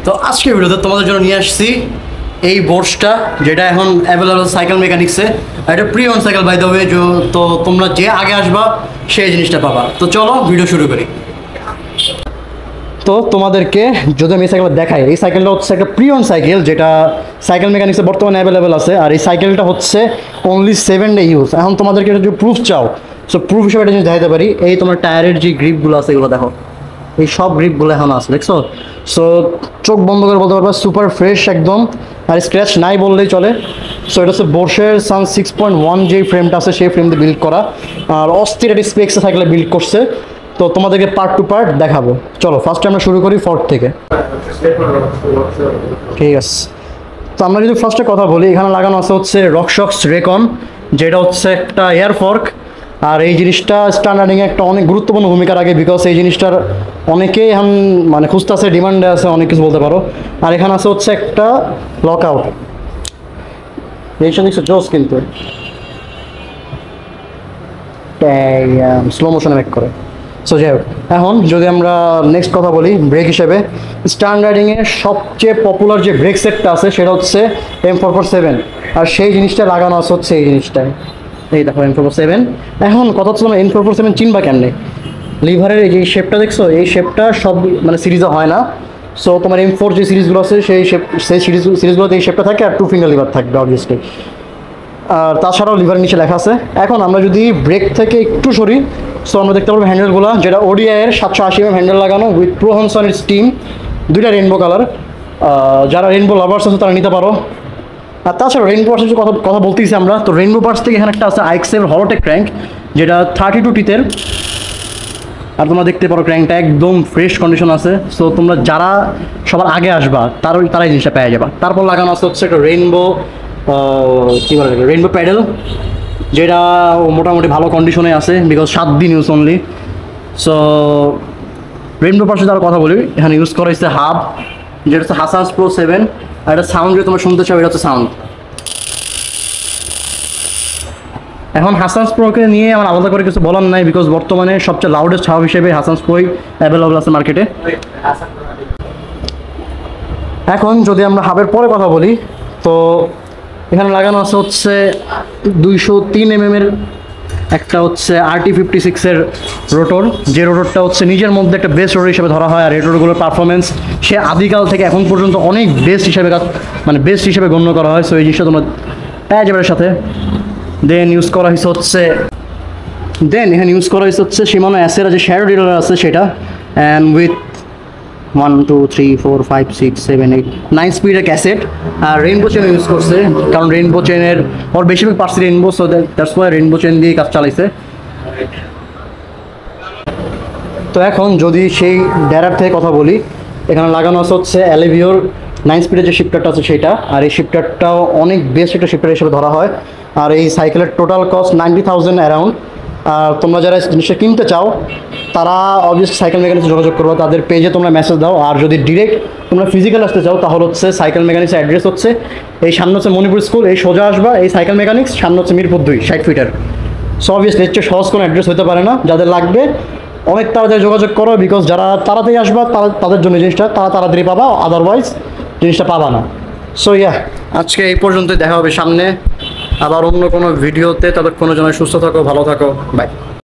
তো আজকে ভিডিওতে তোমাদের জন্য নিয়ে আসছি এই বোর্ডসটা, যেটা এখন অ্যাভেলেবল সাইকেল মেকানিক্সে। এটা pre owned cycle by the way. তো তোমরা যে আগে আসবা সেই জিনিসটা পাবা। তো চলো ভিডিও শুরু করি। তো তোমাদেরকে যদি আমি এই সাইকেলটা দেখাই, এই সাইকেলটা হচ্ছে একটা প্রি অন সাইকেল, যেটা সাইকেল মেকানিক্সে বর্তমানে অ্যাভেলেবেল আছে। আর এই সাইকেলটা হচ্ছে অনলি 7 ডে ইউজ। এখন তোমাদেরকে এটা যদি প্রুফ চাও, সো প্রুফ হিসেবে এটা যদি দেখাতে পারি, এই তোমার টায়ারের যে গ্রিপগুলো আছে এগুলো দেখো, এই সব গ্রিপগুলো এখন আছে, দেখছো? সো চোখ বন্ধ করে বলতে পারবা সুপার ফ্রেশ একদম, আর স্ক্র্যাচ নাই বললেই চলে। সো এটা হচ্ছে বোর্শের সান 6.1 যেই ফ্রেমটা আছে সেই ফ্রেম দিয়ে বিল্ড করা, আর অস্থির একটা স্পেক্সে সাইকেলে বিল্ড করছে। তো তোমাদেরকে পার্ট টু পার্ট দেখাবো। চলো ফার্স্টে আমরা শুরু করি ফর্ট থেকে। ঠিক আছে, তো আমরা যদি ফার্স্টে কথা বলি, এখানে লাগানো আছে হচ্ছে রকশক্স রেকন, যেটা হচ্ছে একটা এয়ার ফর্ক। আর এই জিনিসটা স্ট্যান্ডার্ডিংয়ে একটা অনেক গুরুত্বপূর্ণ ভূমিকা রাখে, বিকজ এই জিনিসটার অনেকেই এখন মানে খুঁজতে আছে, ডিমান্ডে আছে, অনেক কিছু বলতে পারো। আর এখানে আছে হচ্ছে একটা লক আউট, এই সব জোস কিন্তু স্লো মোশনে ব্যাক করে। সো যাই হোক, এখন যদি আমরা নেক্সট কথা বলি ব্রেক হিসেবে, স্ট্যান্ডার্ডিংয়ে সবচেয়ে পপুলার যে ব্রেক সেটটা আছে সেটা হচ্ছে M447, আর সেই জিনিসটা লাগানো আছে হচ্ছে এই জিনিসটায়। এই দেখো M447। এখন কথা হচ্ছে তোমার M447 চিনবা কেমনে? লিভারের এই যে শেপটা দেখছো, এই শেপটা সব মানে সিরিজে হয় না। সো তোমার M4 যে সিরিজগুলো আছে সেই সিরিজগুলোতে এই শেপটা থাকে, আর 2 ফিঙ্গার লিভার থাকবে অবভিয়াসলি। আর তাছাড়াও লিভারের নিচে লেখা আছে। এখন আমরা যদি ব্রেক থেকে একটু সরি, সো আমরা দেখতে পারবো হ্যান্ডেলগুলো, যেটা ওডিআইয়ের 780 হ্যান্ডেল লাগানো উইথ প্রোহনসনের স্টিম, দুইটা রেইনবো কালার। যারা রেইনবো লাভার্স আছে তারা নিতে পারো। আর তাছাড়া রেইনবো পার্টসের কথা বলতেছি আমরা, তো রেইনবো পার্টস থেকে এখানে একটা আছে আইক্সেল হলোটেক ক্র্যাঙ্ক, যেটা 32 টিথের। আর তোমরা দেখতে পারো ক্র্যাঙ্কটা একদম ফ্রেশ কন্ডিশন আছে। সো তোমরা যারা সবার আগে আসবা তারাই জিনিসটা পেয়ে যাবা। তারপর লাগানো আছে হচ্ছে একটা রেইনবো কী বলে, রেইনবো প্যাডেল, যেটা মোটামুটি ভালো কন্ডিশনে আছে, বিকজ 7 দিন ইউজ অনলি। সো রেইনবো পার্টসে যারা কথা বলি, এখানে ইউজ করা হচ্ছে হাব, যেটা হচ্ছে হাসানস প্রো 7। আর এটা সাউন্ড যদি তোমরা শুনতে চাও, এটা হচ্ছে সাউন্ড। এখন হাসানস প্রোকে নিয়ে আমার আলাদা করে কিছু বলার নাই, বিকজ বর্তমানে সবচেয়ে লাউডেস্ট হাব হিসেবে হাসানস প্রোই অ্যাভেলেবল আছে মার্কেটে। এখন যদি আমরা হাবের পরে কথা বলি, তো এখানে লাগানো আছে হচ্ছে 203 mm এর একটা হচ্ছে RT56-এর রোটর, যে রোটরটা হচ্ছে নিজের মধ্যে একটা বেস্ট রোটর হিসেবে ধরা হয়। আর এই রোটরগুলোর পারফরমেন্স সে আদিকাল থেকে এখন পর্যন্ত অনেক বেস্ট হিসেবে গণ্য করা হয়। সো এই জিনিসটা তোমরা পেয়ে যাবে সাথে। দেন এখানে ইউজ করা হচ্ছে শিমানো অ্যাসেরা যে শ্যাডো ডিলার আছে সেটা, অ্যান্ড উইথ 1 2 3 4 5 6 7 8 9 স্পিডের ক্যাসেট। আর রেইনবো চেন ইউজ করছে, কারণ রেইনবো চেনের ওর বেশিরভাগ parts rainbow, so that's why rainbow chain দিয়ে কাজ চালাইছে। তো এখন যদি সেই ড্যারার থেকে কথা বলি, এখানে লাগানো আছে হচ্ছে অ্যালিভিওর 9 স্পিডের যে শিফটারটা আছে সেটা। আর এই শিফটারটাও অনেক বেস্ট একটা শিফটার হিসেবে ধরা হয়। আর এই সাইকেলের টোটাল কস্ট 90,000 অ্যারাউন্ড। আর তোমরা যারা জিনিসটা কিনতে চাও তারা অবভিয়াসলি সাইকেল মেকানিক্সে যোগাযোগ করবো, তাদের পেজে তোমরা মেসেজ দাও। আর যদি ডিরেক্ট তোমরা ফিজিক্যাল আসতে চাও, তাহলে হচ্ছে সাইকেল মেকানিক্সের অ্যাড্রেস হচ্ছে এই সামনে হচ্ছে মণিপুর স্কুল, এই সোজা আসবা, এই সাইকেল মেকানিক্স সামনে হচ্ছে মিরপুর 2 60 ফিটার। সো অবভিয়াসলি এর চেয়ে সহজ কোনো অ্যাড্রেস হতে পারে না। যাদের লাগবে অনেক তাড়াতাড়ি যোগাযোগ করো, বিকজ যারা তাড়াতাড়ি আসবা তাদের জন্য জিনিসটা তাড়াতাড়ি পাবা, আদারওয়াইজ জিনিসটা পাবা না। সো আজকে এই পর্যন্তই, দেখা হবে সামনে আবার অন্য কোনো ভিডিওতে। ততক্ষণের জন্য সুস্থ থাকো, ভালো থাকো, বাই।